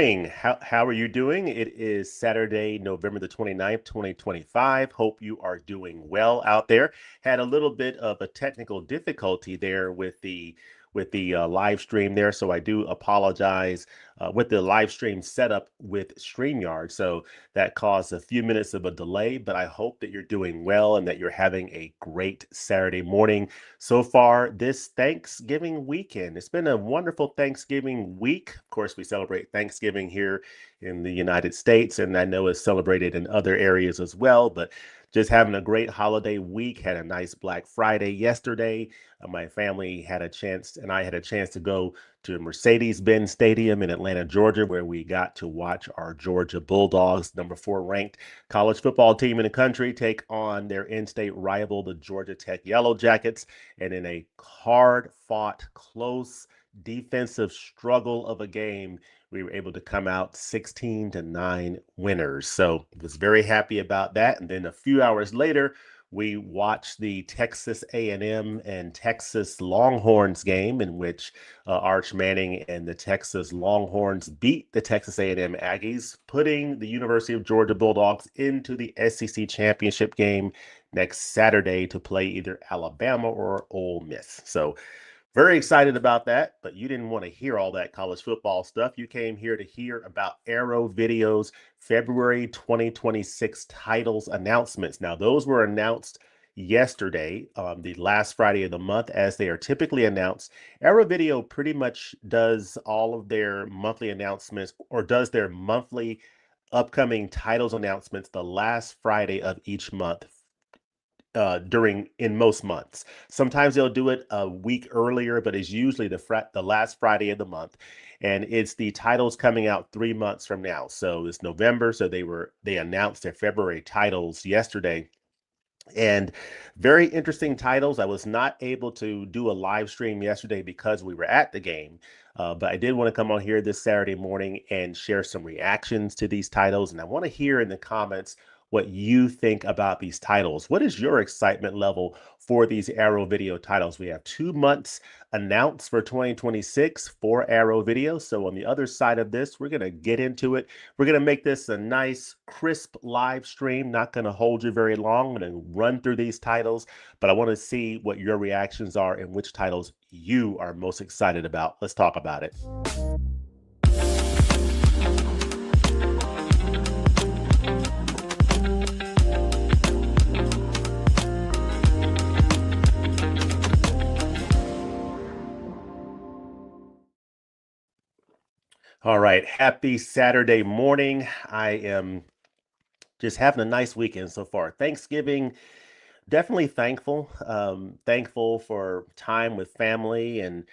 morning. How are you doing? It is Saturday, November the 29th, 2025. Hope you are doing well out there. Had a little bit of a technical difficulty there with the live stream there, so I do apologize with the live stream setup with StreamYard. So that caused a few minutes of a delay, but I hope that you're doing well and that you're having a great Saturday morning so far this Thanksgiving weekend. It's been a wonderful Thanksgiving week. Of course, we celebrate Thanksgiving here in the United States, and I know it's celebrated in other areas as well, but just having a great holiday week. Had a nice Black Friday yesterday. My family had a chance, and I had a chance to go to Mercedes-Benz Stadium in Atlanta, Georgia, where we got to watch our Georgia Bulldogs, number 4 ranked college football team in the country, take on their in-state rival, the Georgia Tech Yellow Jackets. And in a hard-fought, close defensive struggle of a game, we were able to come out 16-9 winners. So I was very happy about that. And then a few hours later, we watched the Texas A&M and Texas Longhorns game in which Arch Manning and the Texas Longhorns beat the Texas A&M Aggies, putting the University of Georgia Bulldogs into the SEC championship game next Saturday to play either Alabama or Ole Miss. So very excited about that, but you didn't want to hear all that college football stuff. You came here to hear about Arrow Video's February 2026 titles announcements. Now, those were announced yesterday, the last Friday of the month, as they are typically announced. Arrow Video pretty much does all of their monthly announcements, or does their monthly upcoming titles announcements the last Friday of each month during in most months. Sometimes they'll do it a week earlier, but it's usually the last Friday of the month, and it's the titles coming out 3 months from now. So it's November, so they announced their February titles yesterday. And very interesting titles. I was not able to do a live stream yesterday because we were at the game, but I did want to come on here this Saturday morning and share some reactions to these titles. And I want to hear in the comments what you think about these titles. What is your excitement level for these Arrow Video titles? We have 2 months announced for 2026 for Arrow Video. So on the other side of this, we're going to get into it. We're going to make this a nice, crisp live stream. Not going to hold you very long. I'm going to run through these titles, but I want to see what your reactions are and which titles you are most excited about. Let's talk about it. All right. Happy Saturday morning. I am just having a nice weekend so far. Thanksgiving, definitely thankful. Thankful for time with family, and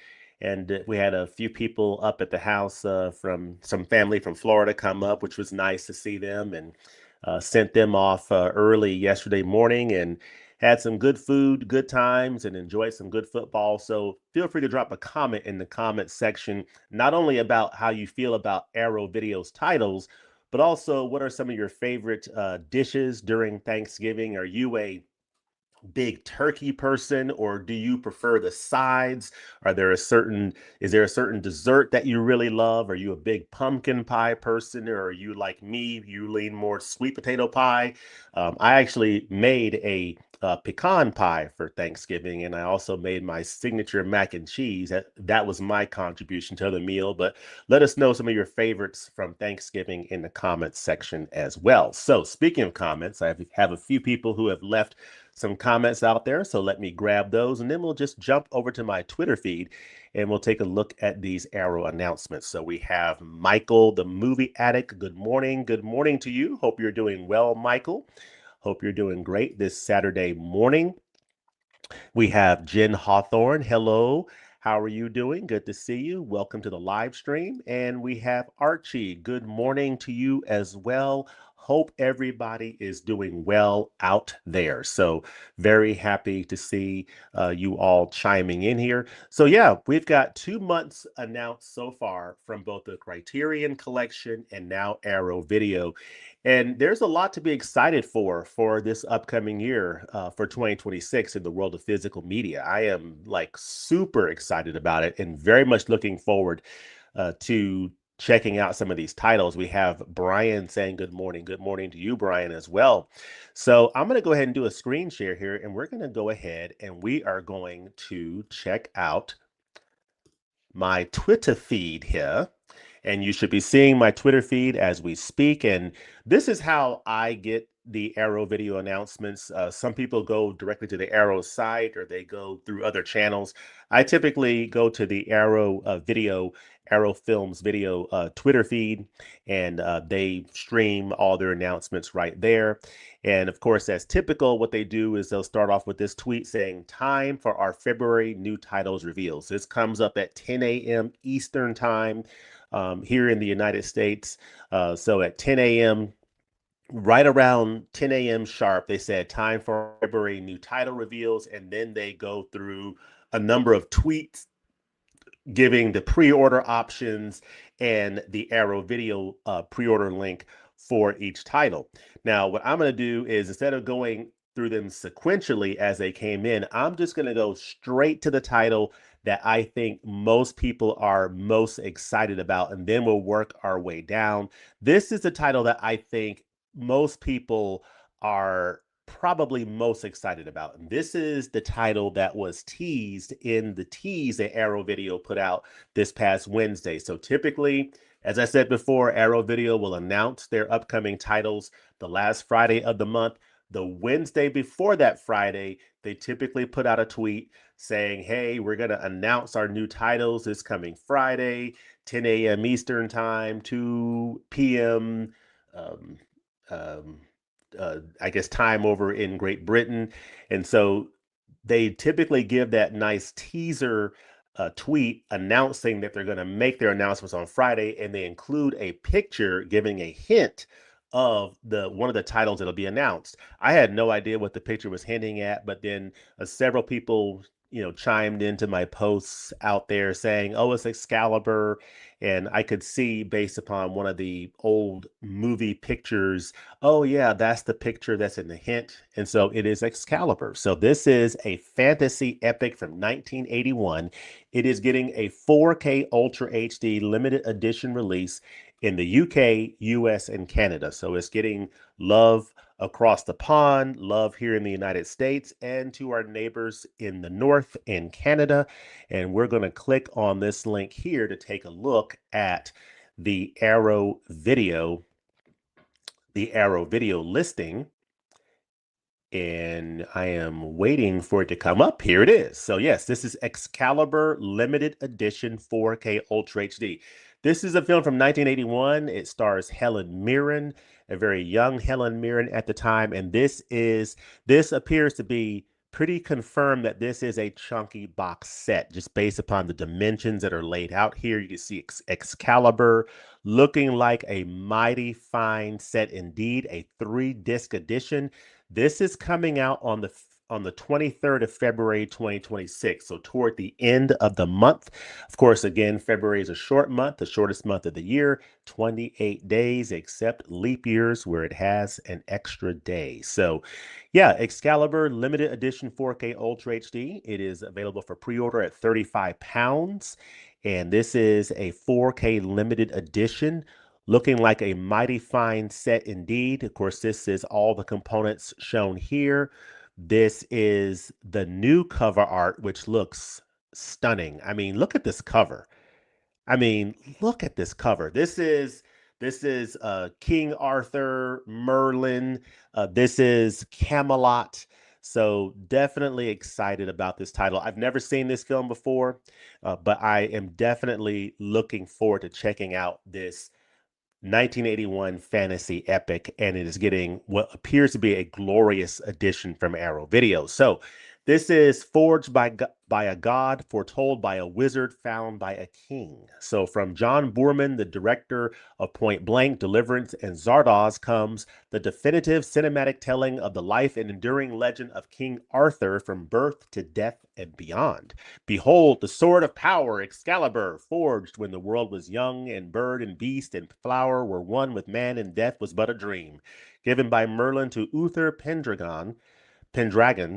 we had a few people up at the house from some family from Florida come up, which was nice to see them, and sent them off early yesterday morning and had some good food, good times, and enjoyed some good football. So feel free to drop a comment in the comment section, not only about how you feel about Arrow Video's titles, but also what are some of your favorite dishes during Thanksgiving? Are you a big turkey person, or do you prefer the sides? Is there a certain dessert that you really love? Are you a big pumpkin pie person, or are you like me, you lean more sweet potato pie? I actually made a pecan pie for Thanksgiving, and I also made my signature mac and cheese. That was my contribution to the meal. But let us know some of your favorites from Thanksgiving in the comments section as well. So speaking of comments, I have a few people who have left some comments out there. So let me grab those, and then we'll just jump over to my Twitter feed and we'll take a look at these Arrow announcements. So we have Michael, the movie addict. Good morning. Good morning to you. Hope you're doing well, Michael. Hope you're doing great this Saturday morning. We have Jen Hawthorne. Hello. How are you doing? Good to see you. Welcome to the live stream. And we have Archie. Good morning to you as well. Hope everybody is doing well out there. So very happy to see you all chiming in here. So yeah, we've got 2 months announced so far from both the Criterion Collection and now Arrow Video. And there's a lot to be excited for this upcoming year for 2026 in the world of physical media. I am like super excited about it and very much looking forward to checking out some of these titles. We have Brian saying good morning. Good morning to you, Brian, as well. So I'm going to go ahead and do a screen share here, and we're going to go ahead and we are going to check out my Twitter feed here. And you should be seeing my Twitter feed as we speak. And this is how I get the Arrow video announcements. Some people go directly to the Arrow site or they go through other channels. I typically go to the Arrow Arrow Films video Twitter feed, and they stream all their announcements right there. And of course, as typical, what they do is they'll start off with this tweet saying, "Time for our February new titles reveals." This comes up at 10 a.m. Eastern time here in the United States. So at 10 a.m., right around 10 a.m. sharp, they said, "Time for February new title reveals." And then they go through a number of tweets giving the pre-order options and the Arrow video pre-order link for each title. Now, what I'm going to do is, instead of going through them sequentially as they came in, I'm just going to go straight to the title that I think most people are most excited about, and then we'll work our way down. This is the title that I think most people are probably most excited about. And this is the title that was teased in the tease that Arrow Video put out this past Wednesday. So typically, as I said before, Arrow Video will announce their upcoming titles the last Friday of the month. The Wednesday before that Friday, they typically put out a tweet saying, "Hey, we're going to announce our new titles this coming Friday, 10 a.m. Eastern Time, 2 p.m. Um, um, I guess time over in Great Britain." And so they typically give that nice teaser tweet announcing that they're going to make their announcements on Friday, and they include a picture giving a hint of the one of the titles that'll be announced. I had no idea what the picture was hinting at, but then several people, chimed into my posts out there saying, "Oh, it's Excalibur." And I could see, based upon one of the old movie pictures, oh yeah, that's the picture that's in the hint. And so it is Excalibur. So this is a fantasy epic from 1981. It is getting a 4K Ultra HD limited edition release in the UK, US, and Canada. So it's getting love across the pond, love here in the United States, and to our neighbors in the North in Canada. And we're going to click on this link here to take a look at the Arrow video, listing. And I am waiting for it to come up. Here it is. So yes, this is Excalibur Limited Edition 4K Ultra HD. This is a film from 1981. It stars Helen Mirren, a very young Helen Mirren at the time. And this appears to be pretty confirmed that this is a chunky box set, just based upon the dimensions that are laid out here. You can see Excalibur looking like a mighty fine set indeed, a 3-disc edition. This is coming out on the 23rd of February 2026, so toward the end of the month. Of course, again, February is a short month, the shortest month of the year, 28 days, except leap years where it has an extra day. So yeah, Excalibur limited edition 4K Ultra HD. It is available for pre-order at 35 pounds. And this is a 4K limited edition, looking like a mighty fine set indeed. Of course, this is all the components shown here. This is the new cover art, which looks stunning. I mean, look at this cover. I mean, look at this cover. This is King Arthur, Merlin. This is Camelot. So definitely excited about this title. I've never seen this film before, but I am definitely looking forward to checking out this 1981 fantasy epic, and it is getting what appears to be a glorious addition from Arrow Video. So this is forged by a god, foretold by a wizard, found by a king. So from John Boorman, the director of Point Blank, Deliverance, and Zardoz, comes the definitive cinematic telling of the life and enduring legend of King Arthur from birth to death and beyond. Behold, the sword of power, Excalibur, forged when the world was young, and bird and beast and flower were one with man, and death was but a dream. Given by Merlin to Uther Pendragon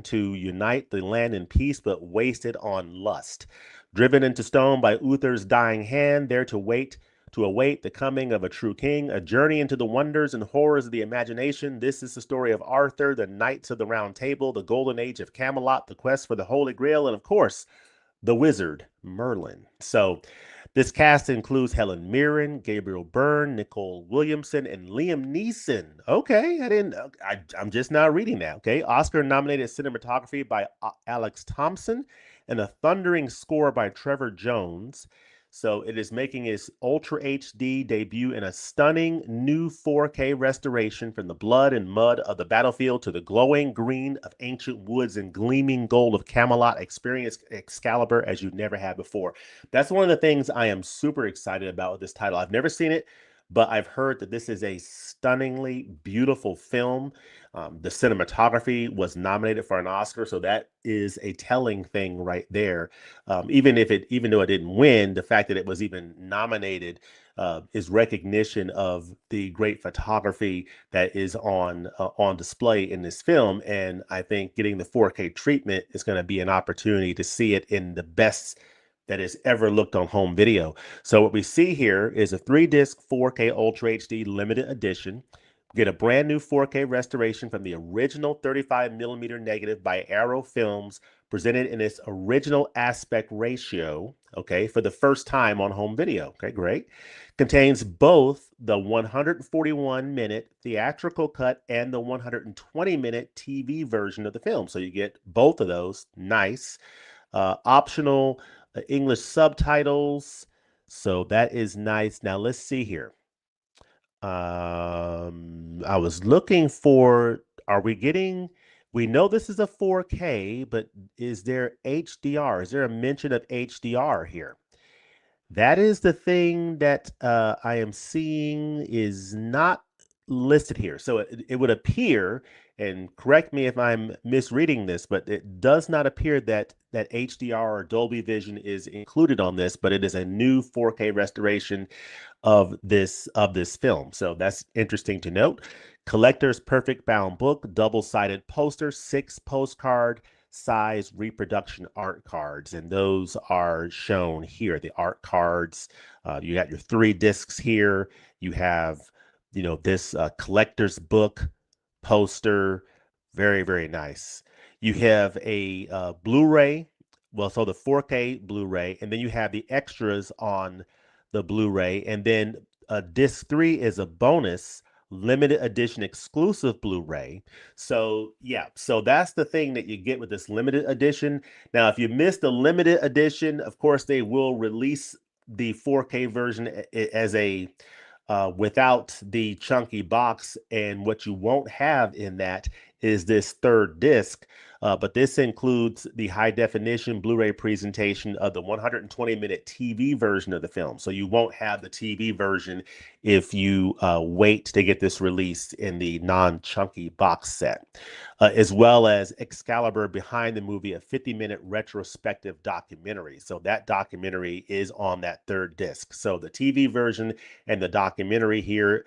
to unite the land in peace, but wasted on lust. Driven into stone by Uther's dying hand, there to wait to await the coming of a true king, a journey into the wonders and horrors of the imagination. This is the story of Arthur, the Knights of the Round Table, the Golden Age of Camelot, the quest for the Holy Grail, and of course, the wizard Merlin. So this cast includes Helen Mirren, Gabriel Byrne, Nicole Williamson, and Liam Neeson. Okay, I didn't. I'm just now reading that. Okay, Oscar-nominated cinematography by Alex Thompson, and a thundering score by Trevor Jones. So it is making its Ultra HD debut in a stunning new 4K restoration, from the blood and mud of the battlefield to the glowing green of ancient woods and gleaming gold of Camelot. Experience Excalibur as you never had before. That's one of the things I am super excited about with this title. I've never seen it, but I've heard that this is a stunningly beautiful film. The cinematography was nominated for an Oscar, so that is a telling thing right there. Even though it didn't win, the fact that it was even nominated is recognition of the great photography that is on display in this film. And I think getting the 4K treatment is going to be an opportunity to see it in the best that has ever looked on home video. So what we see here is a 3-disc 4K Ultra HD limited edition. Get a brand new 4K restoration from the original 35mm negative by Arrow Films, presented in its original aspect ratio, okay, for the first time on home video. Okay, great. Contains both the 141-minute theatrical cut and the 120-minute TV version of the film. So you get both of those. Nice. Optional English subtitles. So that is nice. Now let's see here. I was looking for, are we getting, we know this is a 4K, but is there HDR? Is there a mention of HDR here? That is the thing that I am seeing is not listed here. So it would appear, and correct me if I'm misreading this, but it does not appear that HDR or Dolby Vision is included on this, but it is a new 4K restoration of this film. So that's interesting to note. Collector's perfect bound book, double-sided poster, 6 postcard size reproduction art cards, and those are shown here. The art cards, you got your 3 discs here. You have, this collector's book poster, very, very nice. You have a Blu-ray, well, so the 4K Blu-ray, and then you have the extras on the Blu-ray, and then disc 3 is a bonus limited edition exclusive Blu-ray. So yeah, so that's the thing that you get with this limited edition. Now, if you missed the limited edition, of course they will release the 4K version as a without the chunky box, and what you won't have in that is this 3rd disc. But this includes the high definition Blu-ray presentation of the 120-minute TV version of the film. So you won't have the TV version if you wait to get this released in the non-chunky box set, as well as Excalibur Behind the Movie, a 50-minute retrospective documentary. So that documentary is on that 3rd disc. So the TV version and the documentary here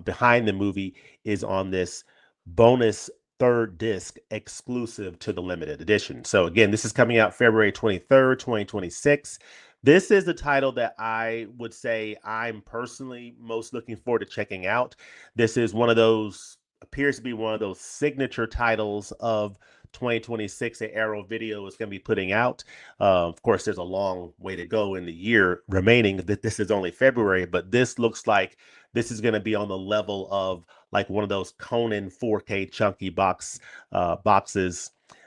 behind the movie is on this bonus 3rd disc exclusive to the limited edition. So again, this is coming out February 23rd, 2026. This is the title that I would say I'm personally most looking forward to checking out. This is one of those, appears to be one of those signature titles of 2026 that Arrow Video is going to be putting out. Of course, there's a long way to go in the year remaining. That this is only February, but this looks like this is going to be on the level of like one of those Conan 4K chunky boxes,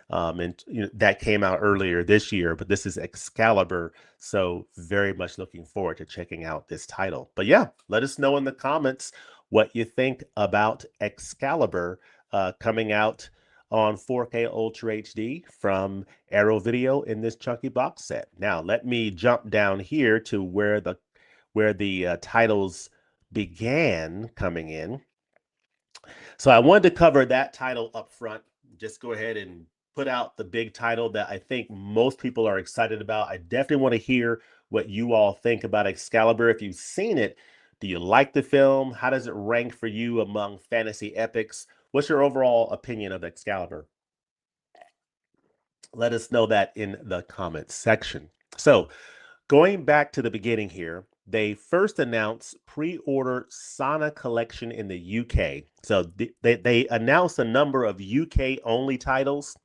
and that came out earlier this year. But this is Excalibur, so very much looking forward to checking out this title. But yeah, let us know in the comments what you think about Excalibur coming out on 4K Ultra HD from Arrow Video in this chunky box set. Now, let me jump down here to where the titles began coming in. So I wanted to cover that title up front. Just go ahead and put out the big title that I think most people are excited about. I definitely want to hear what you all think about Excalibur. If you've seen it, do you like the film? How does it rank for you among fantasy epics? What's your overall opinion of Excalibur? Let us know that in the comments section. So going back to the beginning here, they first announced pre-order Suna collection in the UK. So they announced a number of UK only titles,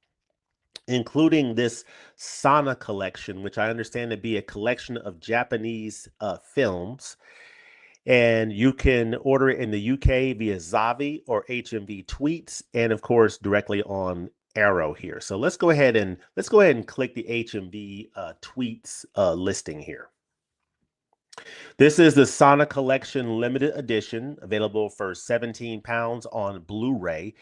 including this Suna collection, which I understand to be a collection of Japanese films. And you can order it in the UK via Zavi or HMV Tweets, and of course directly on Arrow here. So let's go ahead and click the HMV Tweets listing here. This is the Suna Collection Limited Edition, available for £17 on Blu-ray.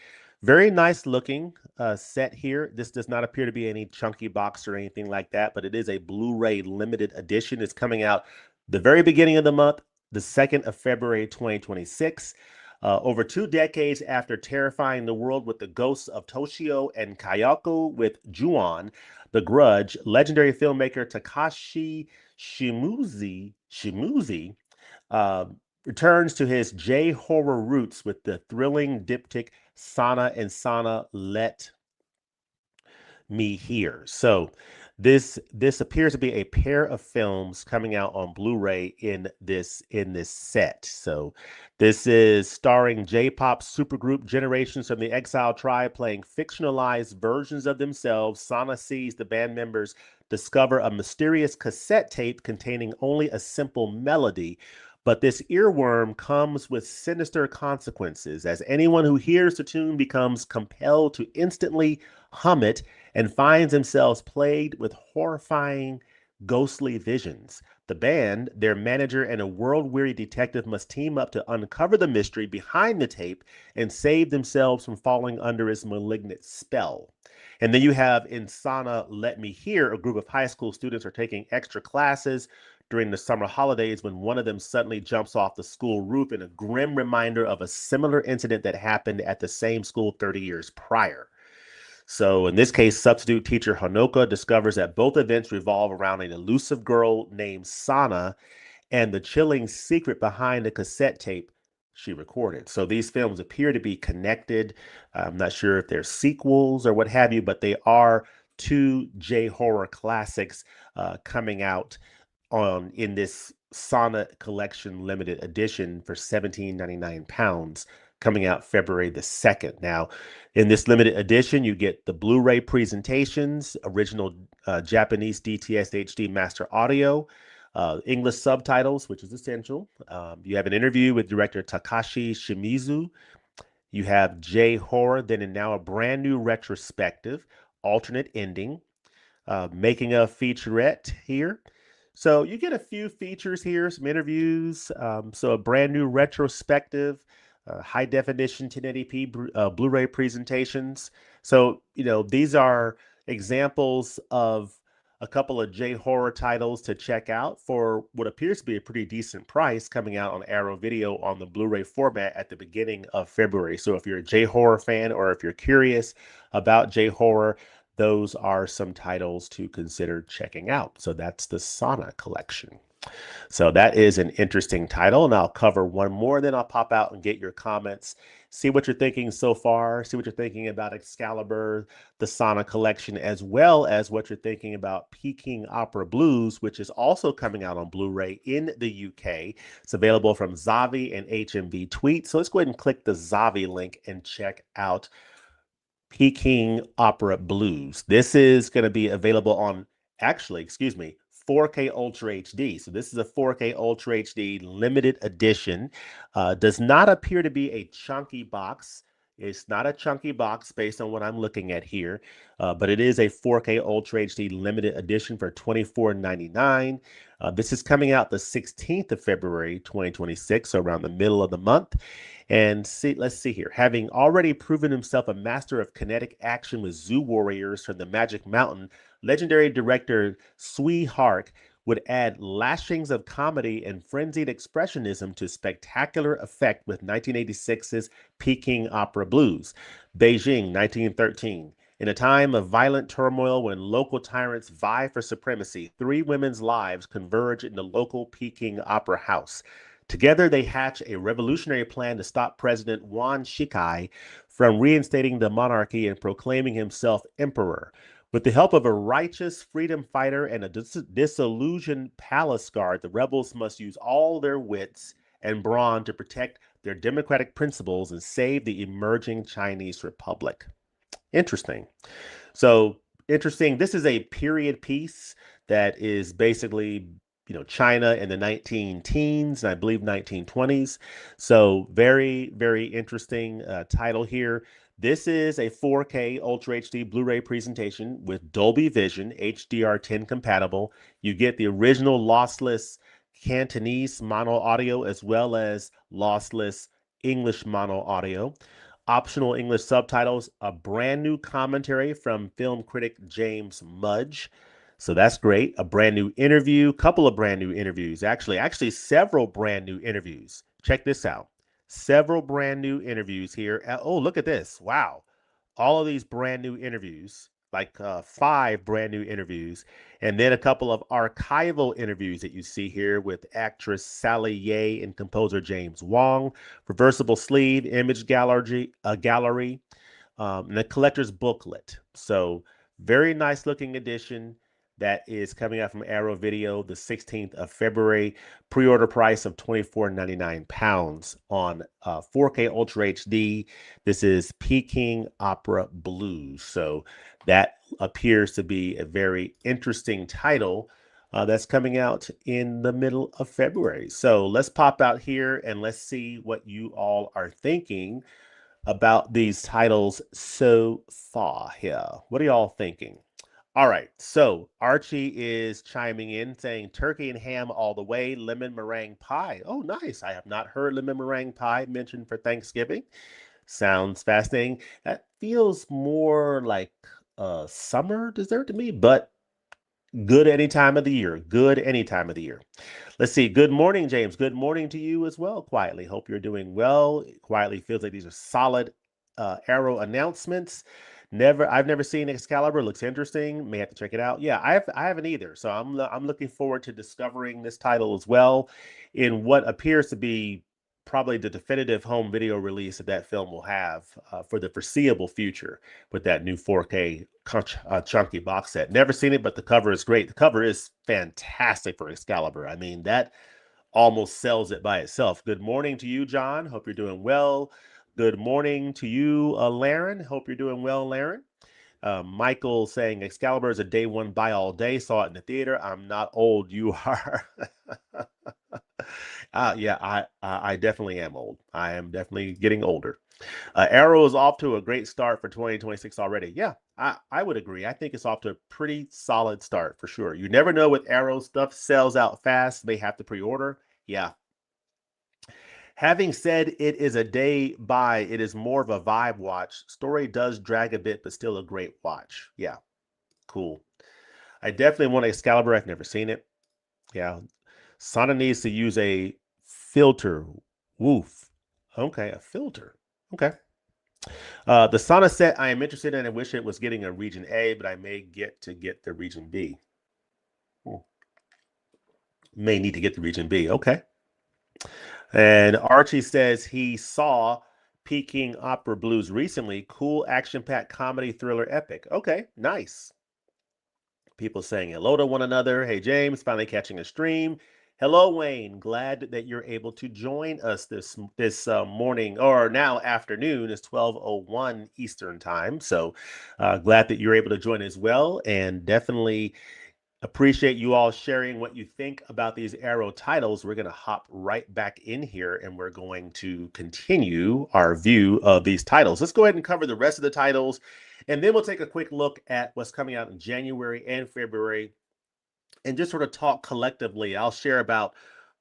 Very nice looking set here. This does not appear to be any chunky box or anything like that, but it is a Blu-ray limited edition. It's coming out the very beginning of the month, the 2nd of February, 2026. Over 2 decades after terrifying the world with the ghosts of Toshio and Kayako with Ju-on, The Grudge, legendary filmmaker Takashi Shimizu uh, returns to his J-horror roots with the thrilling diptych Suna and Suna Let Me Hear. So this appears to be a pair of films coming out on Blu-ray in this set. So this is starring J-pop supergroup Generations from the Exile Tribe playing fictionalized versions of themselves. Suna sees the band members discover a mysterious cassette tape containing only a simple melody. But this earworm comes with sinister consequences, as anyone who hears the tune becomes compelled to instantly hum it and finds themselves plagued with horrifying, ghostly visions. The band, their manager, and a world-weary detective must team up to uncover the mystery behind the tape and save themselves from falling under its malignant spell. And then you have in Suna Let Me Hear, a group of high school students are taking extra classes during the summer holidays when one of them suddenly jumps off the school roof in a grim reminder of a similar incident that happened at the same school 30 years prior. So in this case, substitute teacher Honoka discovers that both events revolve around an elusive girl named Sana and the chilling secret behind the cassette tape she recorded. So these films appear to be connected. I'm not sure if they're sequels or what have you, but they are 2 J-horror classics coming out in this Suna Collection limited edition for £17.99, coming out February the 2nd. Now, in this limited edition, you get the Blu-ray presentations, original Japanese DTS HD master audio, English subtitles, which is essential. You have an interview with director Takashi Shimizu. You have J-horror, then and now a brand new retrospective, alternate ending, making a featurette here. So you get a few features here, some interviews, so a brand new retrospective, high definition 1080p Blu-ray presentations. So, these are examples of a couple of J-horror titles to check out for what appears to be a pretty decent price coming out on Arrow Video on the Blu-ray format at the beginning of February. So if you're a J-horror fan or if you're curious about J-horror, those are some titles to consider checking out. So that's the Suna collection. So that is an interesting title, and I'll cover one more, then I'll pop out and get your comments, see what you're thinking so far, see what you're thinking about Excalibur, the Suna collection, as well as what you're thinking about Peking Opera Blues, which is also coming out on Blu-ray in the UK. It's available from Zavi and HMV Tweet. So let's go ahead and click the Zavi link and check out Peking Opera Blues. This is going to be available on, 4K Ultra HD. So this is a 4K Ultra HD limited edition. Does not appear to be a chunky box. It's not a chunky box based on what I'm looking at here, but it is a 4K Ultra HD limited edition for $24.99. This is coming out the 16th of February, 2026, so around the middle of the month. And let's see here. Having already proven himself a master of kinetic action with Zoo Warriors from the Magic Mountain, legendary director Sui Hark would add lashings of comedy and frenzied expressionism to spectacular effect with 1986's Peking Opera Blues, Beijing, 1913. In a time of violent turmoil when local tyrants vie for supremacy, 3 women's lives converge in the local Peking Opera House. Together, they hatch a revolutionary plan to stop President Yuan Shikai from reinstating the monarchy and proclaiming himself emperor. With the help of a righteous freedom fighter and a disillusioned palace guard, the rebels must use all their wits and brawn to protect their democratic principles and save the emerging Chinese Republic. Interesting. So interesting. This is a period piece that is basically, China in the 19 teens and I believe 1920s. So very, very interesting title here. This is a 4K Ultra HD Blu-ray presentation with Dolby Vision, HDR10 compatible. You get the original lossless Cantonese mono audio as well as lossless English mono audio, optional English subtitles, a brand new commentary from film critic James Mudge. So that's great. A brand new interview, couple of brand new interviews, actually several brand new interviews. Check this out. Several brand new interviews here. Oh, look at this. Wow. All of these brand new interviews, like 5 brand new interviews, and then a couple of archival interviews that you see here with actress Sally Ye and composer James Wong, reversible sleeve, image gallery, and a collector's booklet. So very nice looking edition that is coming out from Arrow Video the 16th of February. Pre-order price of £24.99 on 4K Ultra HD. This is Peking Opera Blues. So that appears to be a very interesting title that's coming out in the middle of February. So let's pop out here and let's see what you all are thinking about these titles so far here. What are y'all thinking? All right, so Archie is chiming in saying turkey and ham all the way, lemon meringue pie. Oh, nice. I have not heard lemon meringue pie mentioned for Thanksgiving. Sounds fascinating. That feels more like a summer dessert to me, but good any time of the year. Good any time of the year. Let's see. Good morning, James. Good morning to you as well, Quietly. Hope you're doing well. Quietly feels like these are solid Arrow announcements. I've never seen Excalibur. Looks interesting. May have to check it out. Yeah, I haven't either. So I'm looking forward to discovering this title as well in what appears to be probably the definitive home video release that film will have for the foreseeable future with that new 4K chunky box set. Never seen it, but the cover is great. The cover is fantastic for Excalibur. I mean, that almost sells it by itself. Good morning to you, John. Hope you're doing well. Good morning to you, Laren. Hope you're doing well, Laren. Michael saying Excalibur is a day one buy all day. Saw it in the theater. I'm not old. You are. Yeah, I definitely am old. I am definitely getting older. Arrow is off to a great start for 2026 already. Yeah, I would agree. I think it's off to a pretty solid start for sure. You never know with Arrow, stuff sells out fast. They have to pre-order. Yeah. Having said it is a day buy, it is more of a vibe watch. Story does drag a bit, but still a great watch. Yeah, cool. I definitely want Excalibur. I've never seen it. Yeah. Suna needs to use a filter. Woof. Okay, a filter. Okay. The Suna set I am interested in. I wish it was getting a region A, but I may get the region B. May need to get the region B. Okay. And Archie says he saw Peking Opera Blues recently. Cool action-packed comedy thriller epic. Okay, nice. People saying hello to one another. Hey, James, finally catching a stream. Hello, Wayne. Glad that you're able to join us this morning, or now afternoon. It's 12:01 Eastern time. So glad that you're able to join as well, and definitely appreciate you all sharing what you think about these Arrow titles. We're going to hop right back in here and we're going to continue our view of these titles. Let's go ahead and cover the rest of the titles, and then we'll take a quick look at what's coming out in January and February and just sort of talk collectively. I'll share about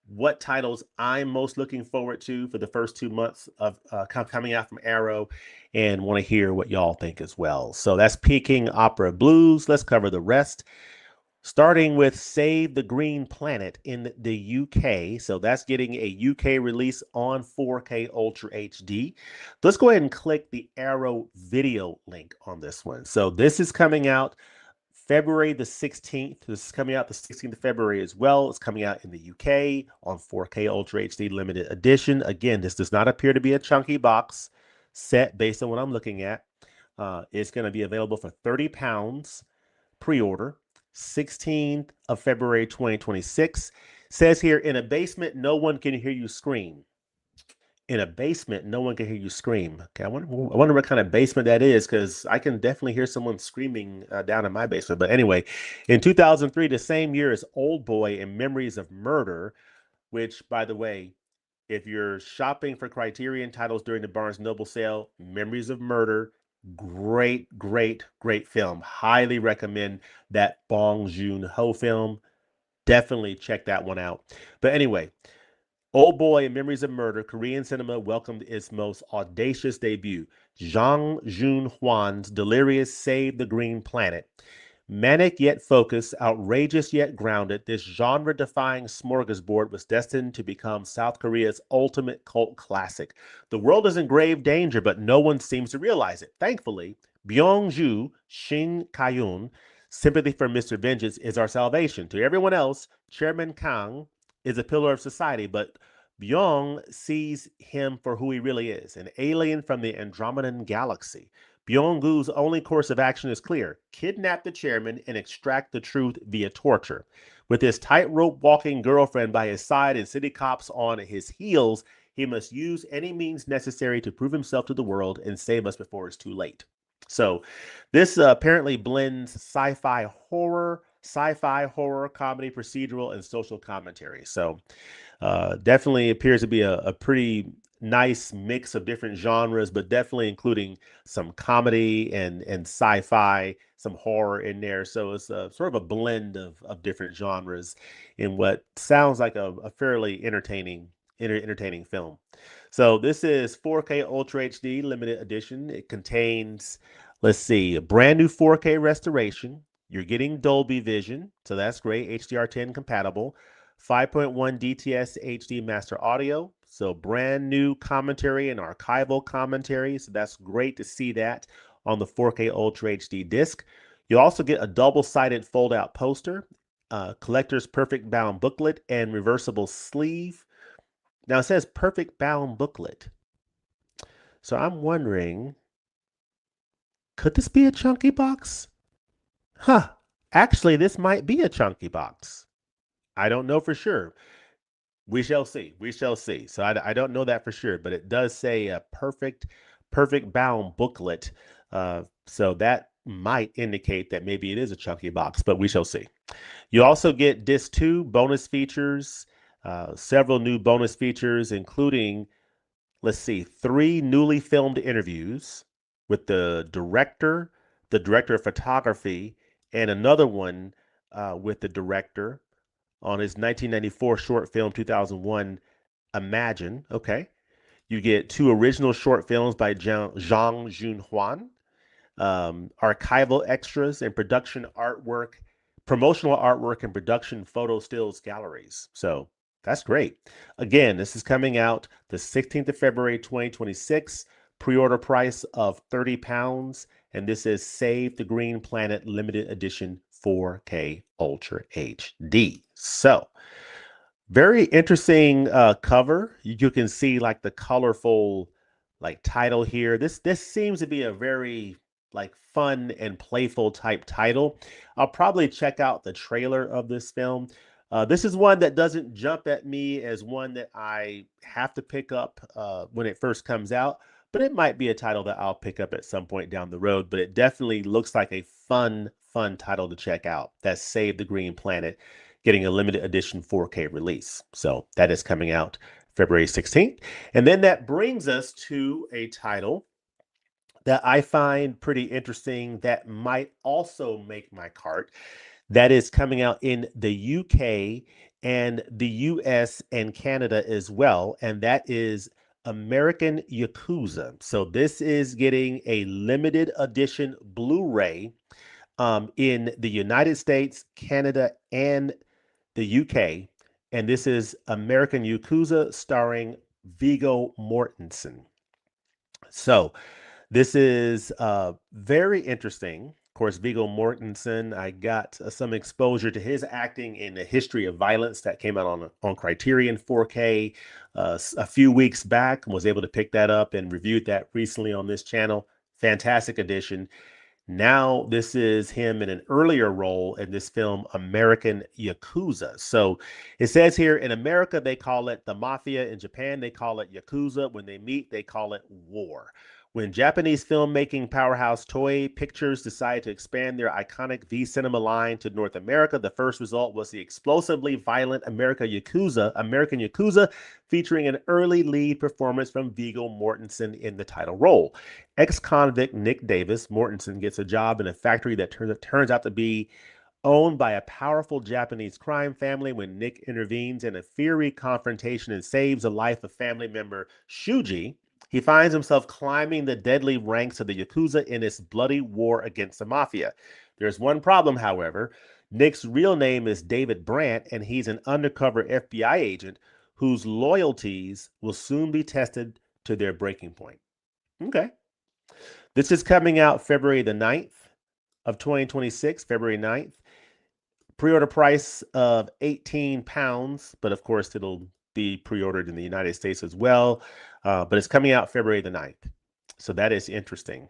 what titles I'm most looking forward to for the first 2 months of coming out from Arrow, and want to hear what y'all think as well. So that's Peking Opera Blues. Let's cover the rest. Starting with Save the Green Planet in the UK. So that's getting a UK release on 4K Ultra HD. Let's go ahead and click the Arrow video link on this one. So this is coming out February the 16th. This is coming out the 16th of February as well. It's coming out in the UK on 4K Ultra HD limited edition. Again, this does not appear to be a chunky box set based on what I'm looking at. It's going to be available for £30. pre-order, 16th of February 2026. Says here, in a basement, no one can hear you scream. In a basement, no one can hear you scream. Okay, I wonder what kind of basement that is, because I can definitely hear someone screaming down in my basement. But anyway, in 2003, the same year as Old Boy and Memories of Murder, which, by the way, if you're shopping for Criterion titles during the Barnes Noble sale, Memories of Murder, great, great, great film. Highly recommend that Bong Joon-ho film. Definitely check that one out. But anyway, Old Boy and Memories of Murder, Korean cinema welcomed its most audacious debut. Jang Joon-hwan's delirious Save the Green Planet. Manic yet focused, outrageous yet grounded, this genre-defying smorgasbord was destined to become South Korea's ultimate cult classic. The world is in grave danger, but no one seems to realize it. Thankfully, Byung-ju Shin Kayun, sympathy for Mr. Vengeance, is our salvation. To everyone else, Chairman Kang is a pillar of society, but Byung sees him for who he really is, an alien from the Andromedan galaxy. Byung-gu's only course of action is clear: kidnap the chairman and extract the truth via torture. With his tightrope walking girlfriend by his side and city cops on his heels, he must use any means necessary to prove himself to the world and save us before it's too late. So, this apparently blends sci-fi horror, comedy, procedural, and social commentary. So, definitely appears to be a pretty nice mix of different genres, but definitely including some comedy and sci-fi, some horror in there. So it's a sort of a blend of different genres in what sounds like a fairly entertaining film. So this is 4K Ultra HD limited edition. It contains, let's see, a brand new 4K restoration. You're getting Dolby Vision, so that's great, HDR10 compatible. 5.1 DTS HD master audio. So brand new commentary and archival commentary. So that's great to see that on the 4K Ultra HD disc. You'll also get a double-sided fold-out poster, collector's perfect bound booklet, and reversible sleeve. Now it says perfect bound booklet. So I'm wondering, could this be a chunky box? Huh. Actually, this might be a chunky box. I don't know for sure. We shall see. We shall see. So I don't know that for sure, but it does say a perfect bound booklet. So that might indicate that maybe it is a chunky box, but we shall see. You also get disc 2 bonus features, several new bonus features, including, let's see, 3 newly filmed interviews with the director of photography, and another one with the director on his 1994 short film 2001 Imagine. Okay. You get 2 original short films by Zhang Junhuan, archival extras and production artwork, promotional artwork and production photo stills galleries. So that's great. Again, this is coming out the 16th of February 2026. Pre-order price of £30, and this is Save the Green Planet limited edition 4K Ultra HD. So very interesting cover. You can see like the colorful like title here. This seems to be a very like fun and playful type title. I'll probably check out the trailer of this film. This is one that doesn't jump at me as one that I have to pick up when it first comes out, but it might be a title that I'll pick up at some point down the road. But it definitely looks like a fun title to check out. That's Save the Green Planet, getting a limited edition 4K release. So that is coming out February 16th. And then that brings us to a title that I find pretty interesting that might also make my cart. That is coming out in the UK and the US and Canada as well. And that is American Yakuza. So this is getting a limited edition Blu-ray in the United States, Canada, and the UK. And this is American Yakuza starring Viggo Mortensen. So this is very interesting. Of course, Viggo Mortensen, I got some exposure to his acting in The History of Violence that came out on Criterion 4K a few weeks back, and was able to pick that up and reviewed that recently on this channel. Fantastic edition. Now, this is him in an earlier role in this film, American Yakuza. So it says here in America, they call it the mafia. In Japan, they call it Yakuza. When they meet, they call it war. When Japanese filmmaking powerhouse Toei Pictures decided to expand their iconic V Cinema line to North America, the first result was the explosively violent American Yakuza, featuring an early lead performance from Viggo Mortensen in the title role. Ex-convict Nick Davis Mortensen gets a job in a factory that turns out to be owned by a powerful Japanese crime family. When Nick intervenes in a fiery confrontation and saves the life of family member Shuji, he finds himself climbing the deadly ranks of the Yakuza in this bloody war against the mafia. There's one problem, however. Nick's real name is David Brandt, and he's an undercover FBI agent whose loyalties will soon be tested to their breaking point. Okay. This is coming out February the 9th of 2026, February 9th. Pre-order price of £18, but of course it'll be pre-ordered in the United States as well. But it's coming out February the 9th. So that is interesting.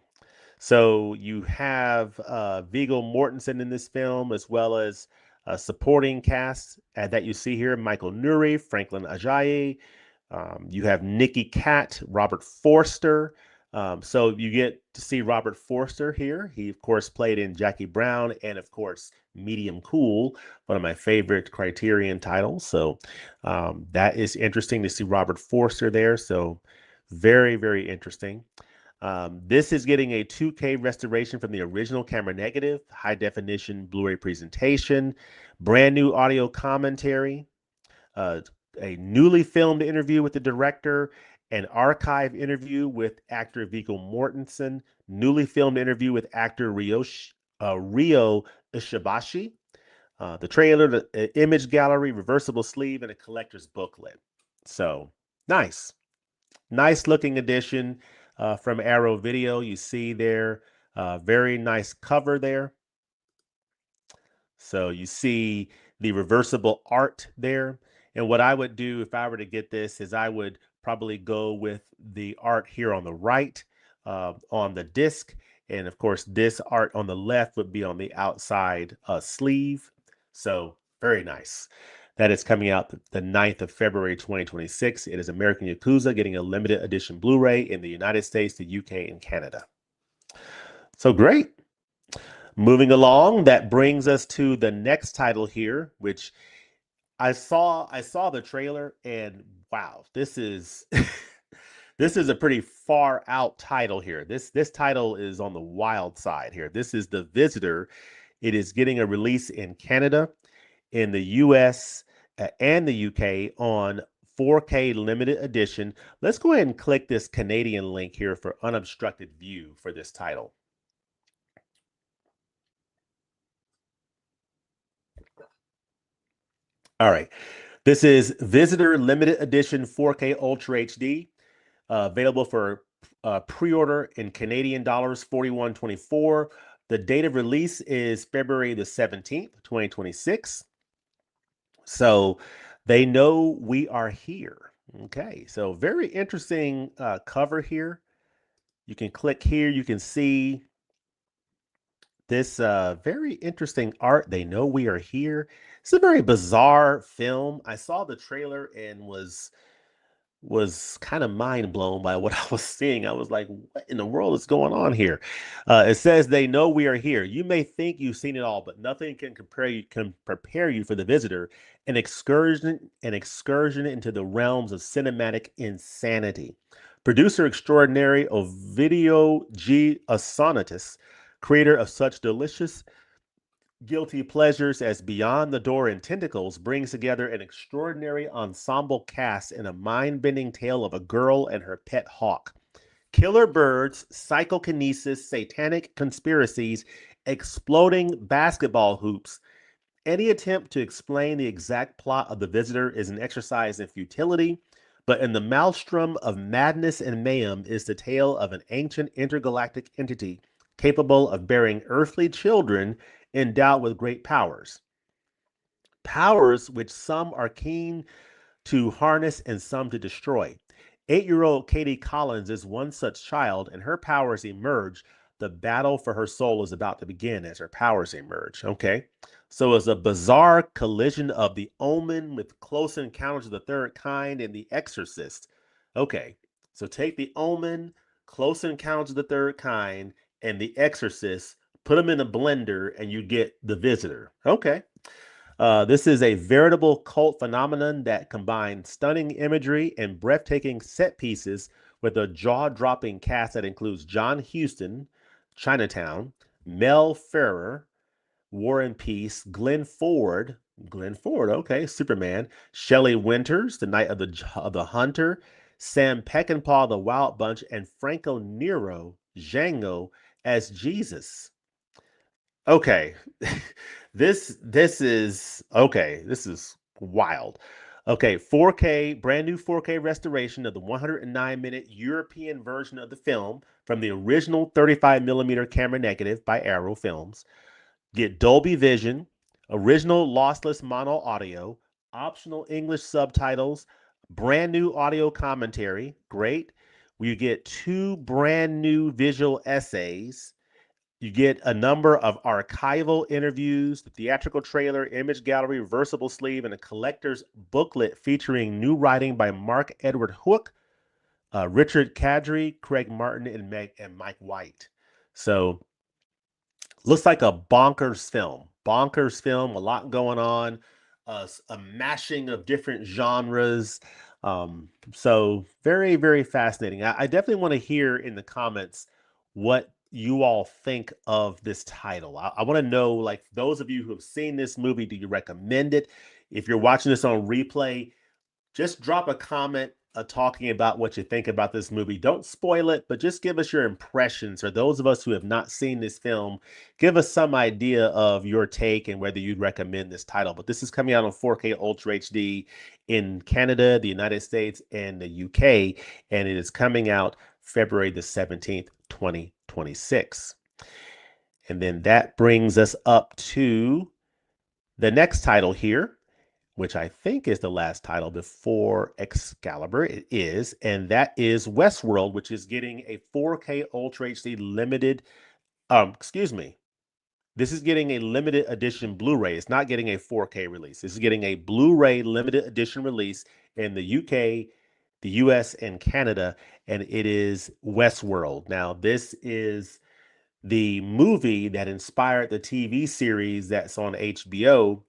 So you have Viggo Mortensen in this film, as well as a supporting cast that you see here: Michael Nuri, Franklin Ajayi. You have Nikki Katt, Robert Forster. So you get to see Robert Forster here. He, of course, played in Jackie Brown and, of course, Medium Cool, one of my favorite Criterion titles. So that is interesting to see Robert Forster there. So very, very interesting. This is getting a 2K restoration from the original camera negative, high definition Blu-ray presentation, brand new audio commentary, a newly filmed interview with the director, an archive interview with actor Viggo Mortensen, newly filmed interview with actor Ryo Ishibashi, the trailer, the image gallery, reversible sleeve, and a collector's booklet. So nice. Nice looking edition from Arrow Video. You see there, very nice cover there. So you see the reversible art there. And what I would do if I were to get this is I would probably go with the art here on the right on the disc. And of course, this art on the left would be on the outside sleeve. So very nice. That is coming out the 9th of February, 2026. It is American Yakuza getting a limited edition Blu-ray in the United States, the UK, and Canada. So great. Moving along, that brings us to the next title here, which I saw the trailer and wow, this is this is a pretty far out title here. This title is on the wild side here. This is The Visitor. It is getting a release in Canada, in the US, and the UK on 4K limited edition. Let's go ahead and click this Canadian link here for unobstructed view for this title. All right. This is Visitor Limited Edition 4K Ultra HD, available for pre-order in Canadian dollars, $41.24. The date of release is February the 17th, 2026. So they know we are here. Okay, so very interesting cover here. You can click here. You can see this very interesting art. They know we are here. It's a very bizarre film. I saw the trailer and was kind of mind blown by what I was seeing. I was like, what in the world is going on here? It says they know we are here. You may think you've seen it all, but nothing can prepare you for The Visitor, an excursion into the realms of cinematic insanity. Producer extraordinary Ovidio G. Asonitis, creator of such delicious guilty pleasures as Beyond the Door and Tentacles, brings together an extraordinary ensemble cast in a mind-bending tale of a girl and her pet hawk. Killer birds, psychokinesis, satanic conspiracies, exploding basketball hoops. Any attempt to explain the exact plot of The Visitor is an exercise in futility, but in the maelstrom of madness and mayhem is the tale of an ancient intergalactic entity capable of bearing earthly children endowed with great powers. Powers which some are keen to harness and some to destroy. 8-year-old Katie Collins is one such child, and her powers emerge The battle for her soul is about to begin as her powers emerge. Okay. So it's a bizarre collision of The Omen with Close Encounters of the Third Kind and The Exorcist. Okay. So take The Omen, Close Encounters of the Third Kind, and The Exorcist, put them in a blender, and you get The Visitor. Okay. This is a veritable cult phenomenon that combines stunning imagery and breathtaking set pieces with a jaw-dropping cast that includes John Huston, Chinatown, Mel Ferrer, War and Peace, Glenn Ford, okay, Superman, Shelley Winters, The Night of the Hunter, Sam Peckinpah, The Wild Bunch, and Franco Nero, Django, as Jesus. Okay. This is wild. Okay, 4K, brand new 4K restoration of the 109-minute European version of the film from the original 35 millimeter camera negative by Arrow Films. Get Dolby Vision, original lossless mono audio, optional English subtitles, brand new audio commentary. Great. You get two brand new visual essays. You get a number of archival interviews, the theatrical trailer, image gallery, reversible sleeve, and a collector's booklet featuring new writing by Mark Edward Hook, Richard Kadri, Craig Martin, and Mike White. So looks like a bonkers film. Bonkers film, a lot going on, a mashing of different genres. So very, very fascinating. I definitely want to hear in the comments what you all think of this title. I want to know, like, those of you who have seen this movie, do you recommend it? If you're watching this on replay, just drop a comment talking about what you think about this movie. Don't spoil it, but just give us your impressions. For those of us who have not seen this film, give us some idea of your take and whether you'd recommend this title. But this is coming out on 4K Ultra HD in Canada, the United States, and the UK, and it is coming out February the 17th, 2026. And then that brings us up to the next title here, which I think is the last title before Excalibur. It is, and that is Westworld, which is getting a 4K Ultra HD limited. Excuse me. This is getting a limited edition Blu-ray. It's not getting a 4K release. This is getting a Blu-ray limited edition release in the UK, the US, and Canada, and it is Westworld. Now, this is the movie that inspired the TV series that's on HBO,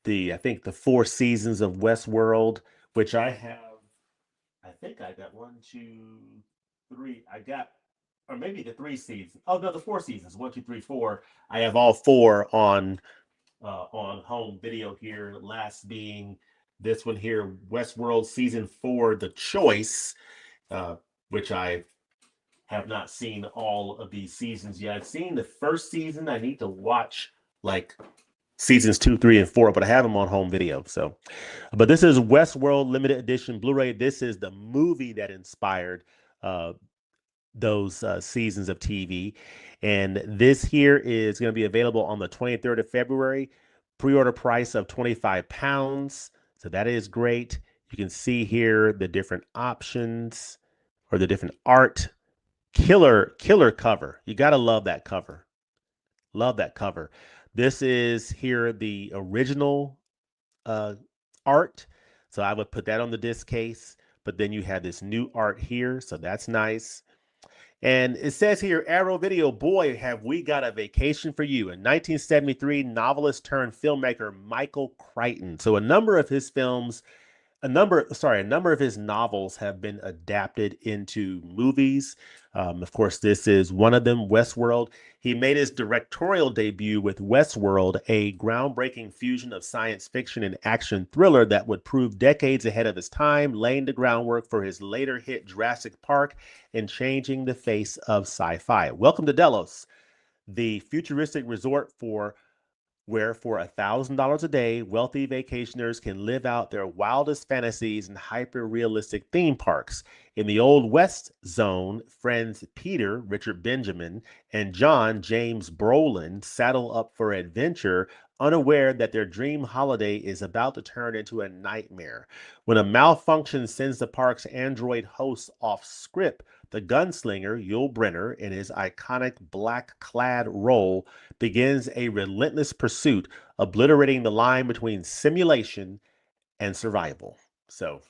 I think the 4 seasons of Westworld, which I have. I think I got one, two, three. I got, or maybe the 3 seasons. Oh no, the 4 seasons. One, two, three, four. I have all four on home video here. Last being this one here, Westworld season 4, The Choice, uh, which I have not seen all of these seasons yet. I've seen the first season. I need to watch like seasons 2, 3, and 4, but I have them on home video. So, but this is Westworld limited edition Blu-ray. This is the movie that inspired uh, those seasons of TV, and this here is going to be available on the 23rd of February. Pre-order price of £25. So that is great. You can see here the different options or the different art. Killer cover. You got to love that cover. Love that cover. This is here the original uh, art. So I would put that on the disc case. But then you have this new art here. So that's nice. And it says here, Arrow Video, boy, have we got a vacation for you. In 1973, novelist turned filmmaker Michael Crichton. So a number of his films a number of his novels have been adapted into movies. Of course, this is one of them, Westworld. He made his directorial debut with Westworld, a groundbreaking fusion of science fiction and action thriller that would prove decades ahead of his time, laying the groundwork for his later hit Jurassic Park and changing the face of sci-fi. Welcome to Delos, the futuristic resort where for $1,000 a day, wealthy vacationers can live out their wildest fantasies in hyper-realistic theme parks. In the Old West zone, friends Peter, Richard Benjamin, and John, James Brolin, saddle up for adventure, unaware that their dream holiday is about to turn into a nightmare. When a malfunction sends the park's android hosts off script, the gunslinger, Yul Brynner, in his iconic black-clad role, begins a relentless pursuit, obliterating the line between simulation and survival. So,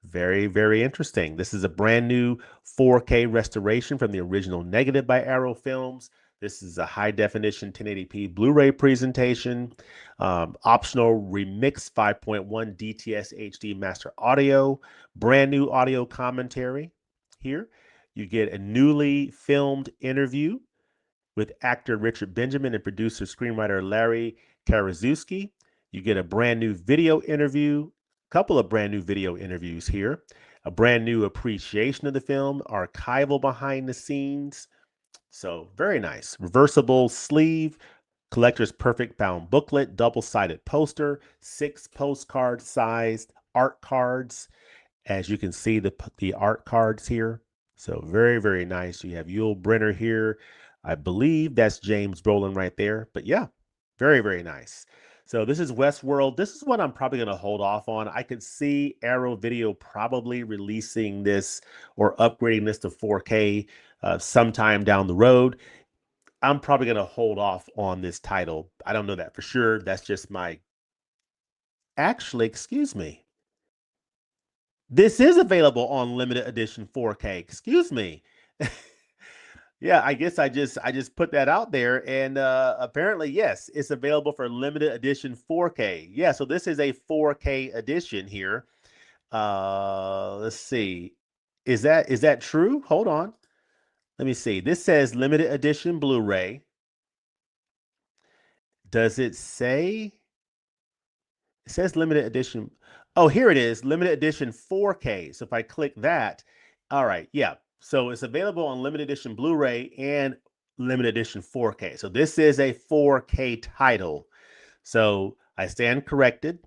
very, very interesting. This is a brand new 4K restoration from the original negative by Arrow Films. This is a high definition 1080p Blu-ray presentation, optional remix 5.1 DTS HD master audio, brand new audio commentary here. You get a newly filmed interview with actor Richard Benjamin and producer screenwriter Larry Karaszewski. You get a brand new video interview, a couple of brand new video interviews here, a brand new appreciation of the film, archival behind the scenes. So very nice. Reversible sleeve, collector's perfect bound booklet, double-sided poster, 6 postcard sized art cards. As you can see, the art cards here. So very, very nice. You have Yul Brynner here. I believe that's James Brolin right there. But yeah, very, very nice. So this is Westworld. This is what I'm probably going to hold off on. I could see Arrow Video probably releasing this or upgrading this to 4K sometime down the road. I'm probably going to hold off on this title. I don't know that for sure. That's just my... Actually, excuse me. This is available on limited edition 4K. Excuse me. Yeah, I guess I just put that out there, and apparently, yes, it's available for limited edition 4K. Yeah, so this is a 4K edition here. Let's see. Is that true? Hold on. Let me see. This says limited edition Blu-ray. Does it say? It says limited edition. Oh, here it is, limited edition 4K. So if I click that, all right, yeah. So it's available on limited edition Blu-ray and limited edition 4K. So this is a 4K title. So I stand corrected.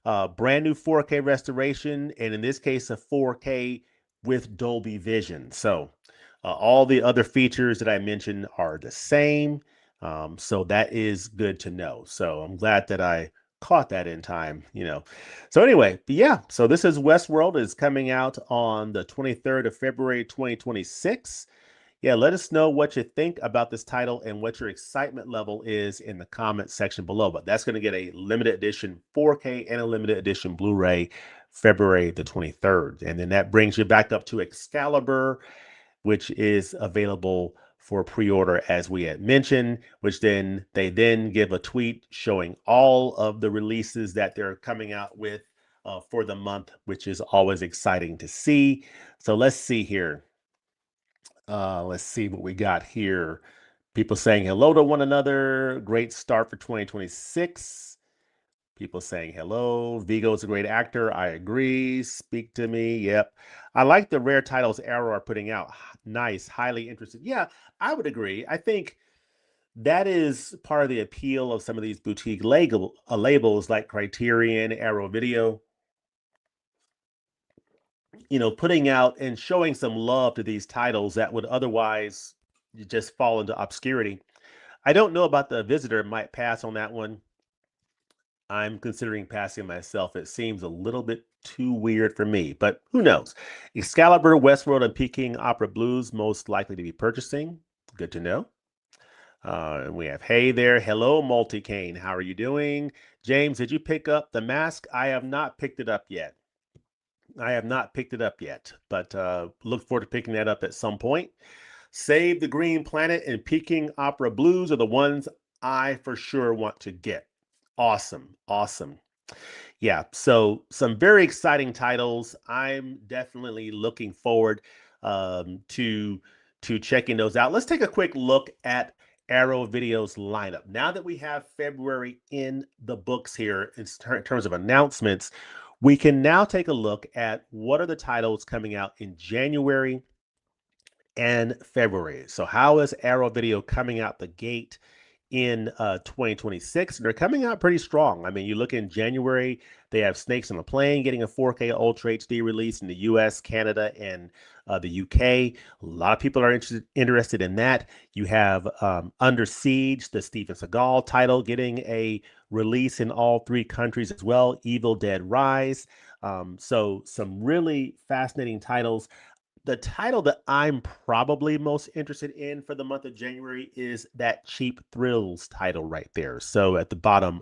Brand new 4K restoration, and in this case, a 4K with Dolby Vision. So all the other features that I mentioned are the same. So that is good to know. So I'm glad that I caught that in time. So anyway, but yeah, so this is Westworld. It's coming out on the 23rd of February, 2026. Yeah, let us know what you think about this title and what your excitement level is in the comment section below. But that's going to get a limited edition 4K and a limited edition Blu-ray February the 23rd. And then that brings you back up to Excalibur, which is available for pre-order, as we had mentioned, which then they give a tweet showing all of the releases that they're coming out with for the month, which is always exciting to see. So let's see here. Let's see what we got here. People saying hello to one another. Great start for 2026. People saying hello. Vigo's a great actor. I agree. Speak to me. Yep. I like the rare titles Arrow are putting out. Nice. Highly interested. Yeah, I would agree. I think that is part of the appeal of some of these boutique labels like Criterion, Arrow Video. Putting out and showing some love to these titles that would otherwise just fall into obscurity. I don't know about The Visitor. Might pass on that one. I'm considering passing myself. It seems a little bit too weird for me, but who knows? Excalibur, Westworld, and Peking Opera Blues most likely to be purchasing. Good to know. And we have Hey there. Hello, Multicane. How are you doing? James, did you pick up The Mask? I have not picked it up yet. But look forward to picking that up at some point. Save the Green Planet and Peking Opera Blues are the ones I for sure want to get. Awesome. Yeah, so some very exciting titles. I'm definitely looking forward to checking those out. Let's take a quick look at Arrow Video's lineup. Now that we have February in the books here in terms of announcements, we can now take a look at what are the titles coming out in January and February. So how is Arrow Video coming out the gate in 2026. And they're coming out pretty strong. I mean, you look in January, they have Snakes on a Plane getting a 4K Ultra HD release in the US, Canada, and the UK. A lot of people are interested in that. You have Under Siege, the Steven Seagal title, getting a release in all three countries as well. Evil Dead Rise. So some really fascinating titles. The title that I'm probably most interested in for the month of January is that Cheap Thrills title right there. So at the bottom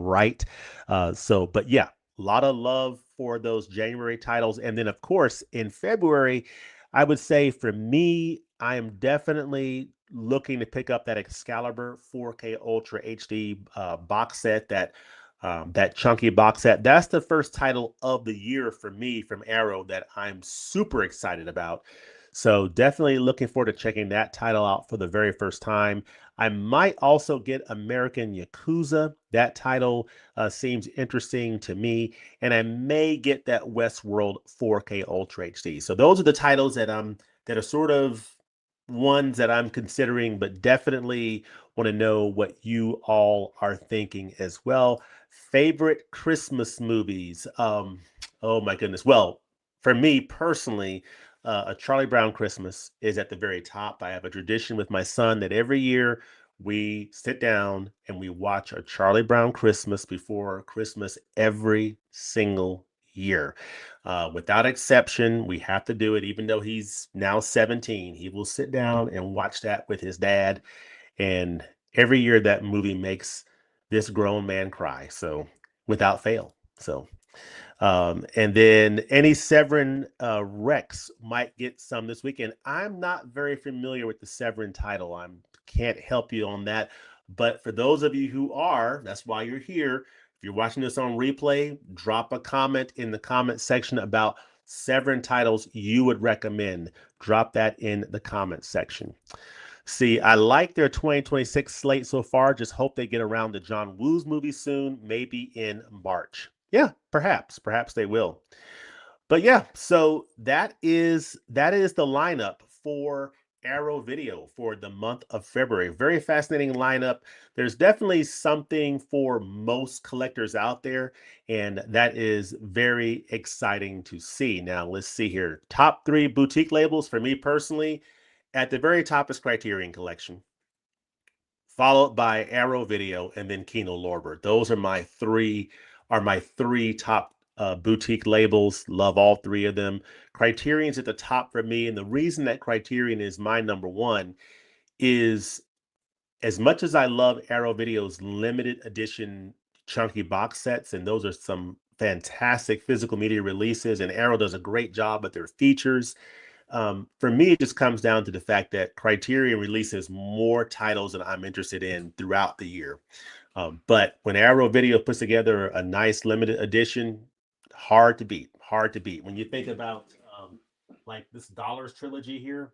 right. But yeah, a lot of love for those January titles. And then of course in February, I would say for me, I am definitely looking to pick up that Excalibur 4K Ultra HD box set, that chunky box set. That's the first title of the year for me from Arrow that I'm super excited about. So definitely looking forward to checking that title out for the very first time. I might also get American Yakuza. That title seems interesting to me, and I may get that Westworld 4K Ultra HD. So those are the titles that are sort of ones that I'm considering, but definitely want to know what you all are thinking as well. Favorite Christmas movies? Oh my goodness. Well, for me personally, A Charlie Brown Christmas is at the very top. I have a tradition with my son that every year we sit down and we watch A Charlie Brown Christmas before Christmas every single year. Without exception, we have to do it, even though he's now 17. He will sit down and watch that with his dad. And every year that movie makes this grown man cry. So without fail. And then any Severin Rex might get some this weekend. I'm not very familiar with the Severin title. I can't help you on that. But for those of you who are, that's why you're here. If you're watching this on replay, drop a comment in the comment section about Severin titles you would recommend. Drop that in the comment section. See, I like their 2026 slate so far. Just hope they get around to John Woo's movie soon, maybe in March. Yeah, perhaps they will. But yeah, so that is the lineup for Arrow Video for the month of February. Very fascinating lineup. There's definitely something for most collectors out there, and that is very exciting to see. Now, let's see here. Top three boutique labels for me personally. At the very top is Criterion Collection, followed by Arrow Video, and then Kino Lorber. Those are my three top boutique labels. Love all three of them. Criterion's at the top for me, and the reason that Criterion is my number one is, as much as I love Arrow Video's limited edition chunky box sets, and those are some fantastic physical media releases, and Arrow does a great job with their features. For me, it just comes down to the fact that Criterion releases more titles than I'm interested in throughout the year. But when Arrow Video puts together a nice limited edition, hard to beat. Hard to beat. When you think about like this Dollars trilogy here,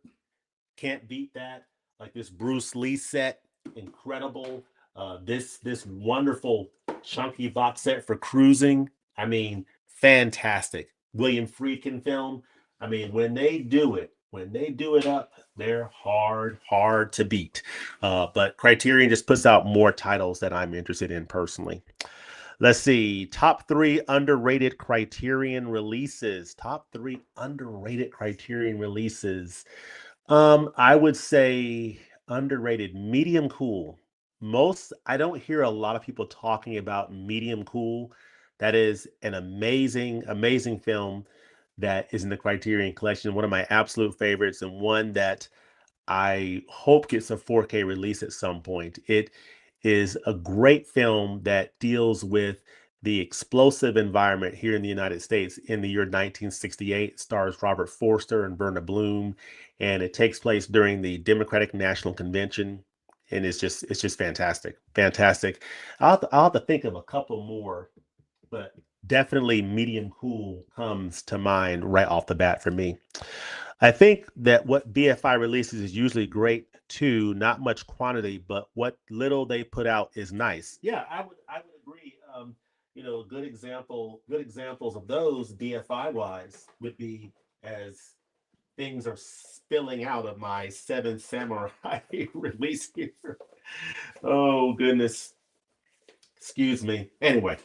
can't beat that. Like this Bruce Lee set, incredible. This wonderful chunky box set for cruising. I mean, fantastic. William Friedkin film. I mean, when they do it up, they're hard to beat. But Criterion just puts out more titles that I'm interested in personally. Let's see. Top three underrated Criterion releases. Top three underrated Criterion releases. I would say underrated, medium cool. I don't hear a lot of people talking about medium cool. That is an amazing film that is in the Criterion Collection. One of my absolute favorites, and one that I hope gets a 4K release at some point. It is a great film that deals with the explosive environment here in the United States in the year 1968. It stars Robert Forster and Verna Bloom, and it takes place during the Democratic National Convention. And it's just fantastic, fantastic. I'll have to think of a couple more, but definitely medium cool comes to mind right off the bat for me. I think that what BFI releases is usually great too, not much quantity, but what little they put out is nice. Yeah, I would agree. Good examples of those BFI wise would be, as things are spilling out of my Seven Samurai release here. Oh goodness. Excuse me. Anyway.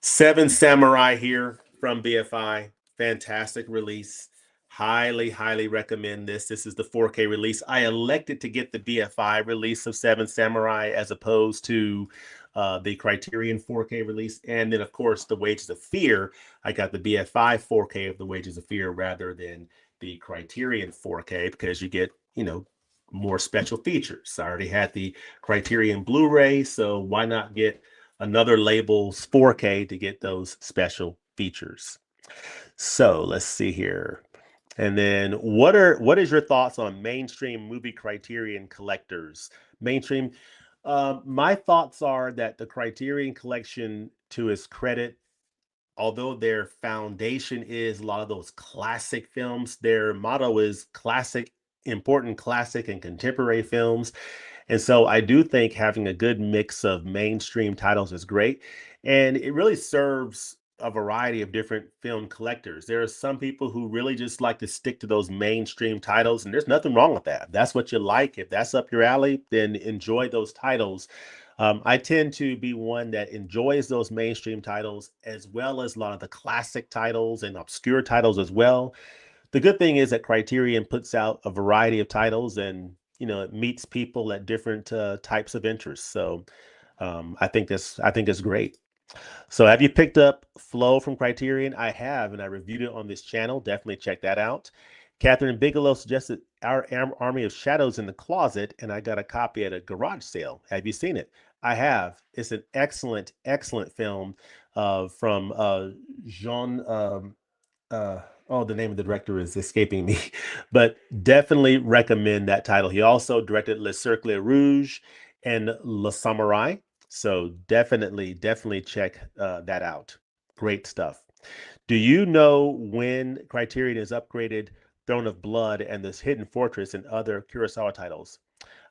Seven Samurai here from BFI. Fantastic release. Highly recommend this. This is the 4K release. I elected to get the BFI release of Seven Samurai as opposed to the Criterion 4K release. And then, of course, The Wages of Fear. I got the BFI 4K of The Wages of Fear rather than the Criterion 4K because you get, more special features. I already had the Criterion Blu-ray, so why not get another label's 4K to get those special features. So let's see here. And then what is your thoughts on mainstream movie Criterion collectors? Mainstream, my thoughts are that the Criterion collection, to its credit, although their foundation is a lot of those classic films, their motto is classic, important classic and contemporary films. And so I do think having a good mix of mainstream titles is great. And it really serves a variety of different film collectors. There are some people who really just like to stick to those mainstream titles, and there's nothing wrong with that. If that's what you like, if that's up your alley, then enjoy those titles. I tend to be one that enjoys those mainstream titles as well as a lot of the classic titles and obscure titles as well. The good thing is that Criterion puts out a variety of titles and it meets people at different types of interests. So I think it's great. So have you picked up Flow from Criterion? I have, and I reviewed it on this channel. Definitely check that out. Catherine Bigelow suggested Our Army of Shadows in the Closet, and I got a copy at a garage sale. Have you seen it? I have. It's an excellent film from Jean. Oh, the name of the director is escaping me, but definitely recommend that title. He also directed Le Cercle Rouge and Le Samurai. So definitely check that out. Great stuff. Do you know when Criterion is upgraded Throne of Blood and this Hidden Fortress and other Kurosawa titles?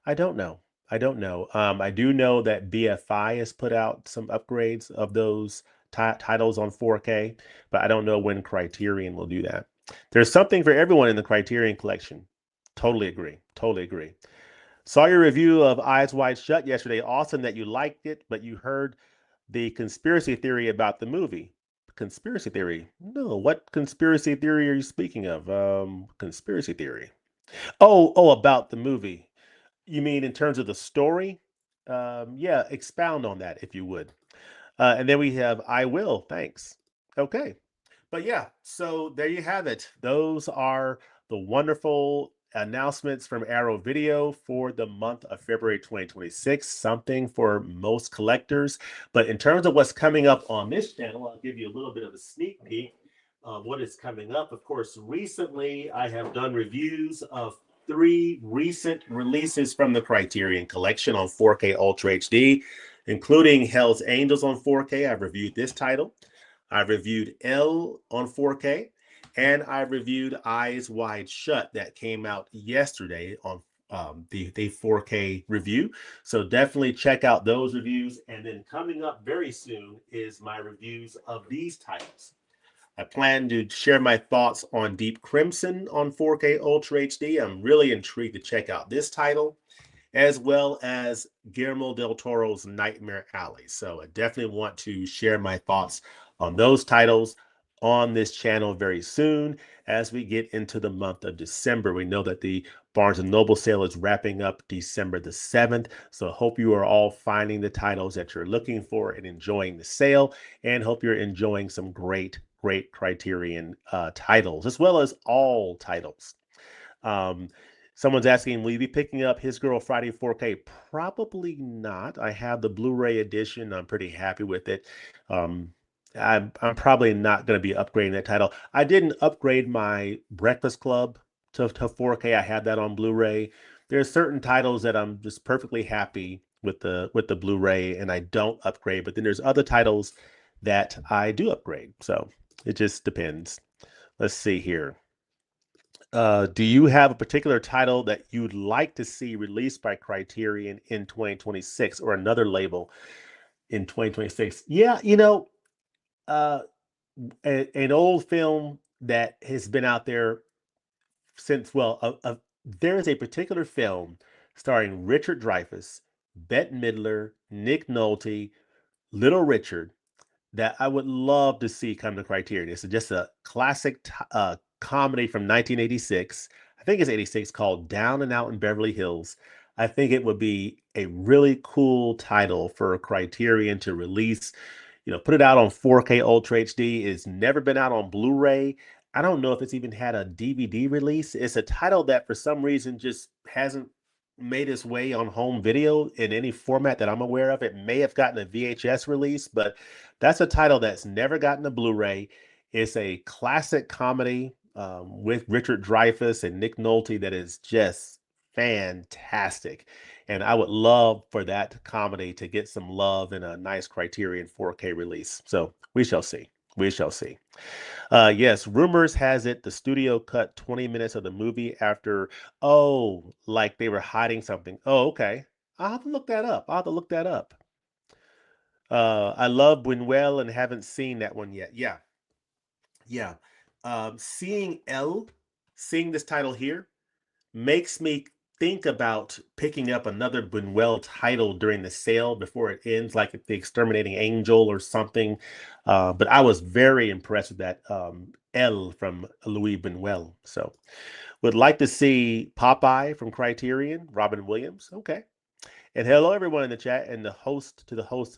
I don't know. I don't know. I do know that BFI has put out some upgrades of those titles on 4K, but I don't know when Criterion will do that. There's something for everyone in the Criterion collection. Totally agree. Totally agree. Saw your review of Eyes Wide Shut yesterday. Awesome that you liked it, but you heard the conspiracy theory about the movie. Conspiracy theory? No. What conspiracy theory are you speaking of? Conspiracy theory. Oh, about the movie. You mean in terms of the story? Yeah, expound on that if you would. And then we have I will. Thanks. Okay. But yeah, so there you have it. Those are the wonderful announcements from Arrow Video for the month of February 2026. Something for most collectors. But in terms of what's coming up on this channel, I'll give you a little bit of a sneak peek of what is coming up. Of course, recently I have done reviews of three recent releases from the Criterion Collection on 4K Ultra HD, including Hell's Angels on 4K. I've reviewed this title. I've reviewed L on 4K, and I reviewed Eyes Wide Shut that came out yesterday on the 4K review. So definitely check out those reviews. And then coming up very soon is my reviews of these titles. I plan to share my thoughts on Deep Crimson on 4K Ultra HD. I'm really intrigued to check out this title, as well as Guillermo del Toro's Nightmare Alley. So I definitely want to share my thoughts on those titles on this channel very soon as we get into the month of December. We know that the Barnes & Noble sale is wrapping up December the 7th. So I hope you are all finding the titles that you're looking for and enjoying the sale, and hope you're enjoying some great Criterion titles, as well as all titles. Um, Someone's asking, will you be picking up His Girl Friday 4K? Probably not. I have the Blu-ray edition. I'm pretty happy with it. I'm probably not going to be upgrading that title. I didn't upgrade my Breakfast Club to 4K. I have that on Blu-ray. There's certain titles that I'm just perfectly happy with the Blu-ray, and I don't upgrade. But then there's other titles that I do upgrade. So it just depends. Let's see here. Do you have a particular title that you'd like to see released by Criterion in 2026 or another label in 2026? Yeah, uh, an old film that has been out there since, well, there is a particular film starring Richard Dreyfuss, Bette Midler, Nick Nolte, Little Richard, that I would love to see come to Criterion. It's just a classic comedy from 1986. I think it's 86, called Down and Out in Beverly Hills. I think it would be a really cool title for a Criterion to release. Put it out on 4K Ultra HD. It's never been out on Blu-ray. I don't know if it's even had a DVD release. It's a title that for some reason just hasn't made its way on home video in any format that I'm aware of. It may have gotten a VHS release, but that's a title that's never gotten a Blu-ray. It's a classic comedy with Richard Dreyfuss and Nick Nolte that is just fantastic. And I would love for that comedy to get some love in a nice Criterion 4K release. So we shall see. We shall see. Yes, rumors has it the studio cut 20 minutes of the movie after, oh, like they were hiding something. Oh, okay. I'll have to look that up. I'll have to look that up. I love Buñuel and haven't seen that one yet. Yeah, yeah. Seeing seeing this title here, makes me think about picking up another Buñuel title during the sale before it ends, like The Exterminating Angel or something. But I was very impressed with that El from Louis Buñuel. So would like to see Popeye from Criterion, Robin Williams. Okay. And hello, everyone in the chat and the host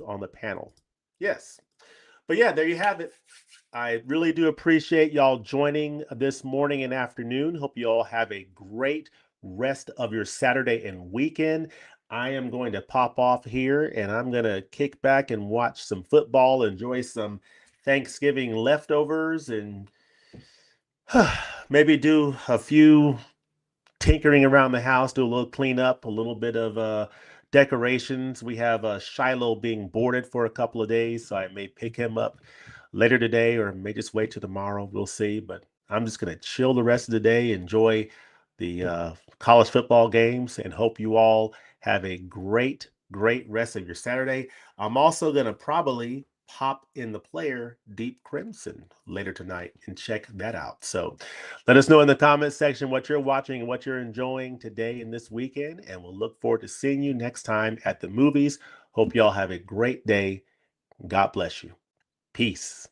on the panel. Yes. But yeah, there you have it. I really do appreciate y'all joining this morning and afternoon. Hope you all have a great rest of your Saturday and weekend. I am going to pop off here and I'm going to kick back and watch some football, enjoy some Thanksgiving leftovers, and maybe do a few tinkering around the house, do a little cleanup, a little bit of decorations. We have Shiloh being boarded for a couple of days, so I may pick him up later today or may just wait till tomorrow. We'll see. But I'm just going to chill the rest of the day, enjoy the college football games, and hope you all have a great, great rest of your Saturday. I'm also going to probably pop in the player Deep Crimson later tonight and check that out. So let us know in the comments section what you're watching and what you're enjoying today and this weekend. And we'll look forward to seeing you next time at the movies. Hope y'all have a great day. God bless you. Peace.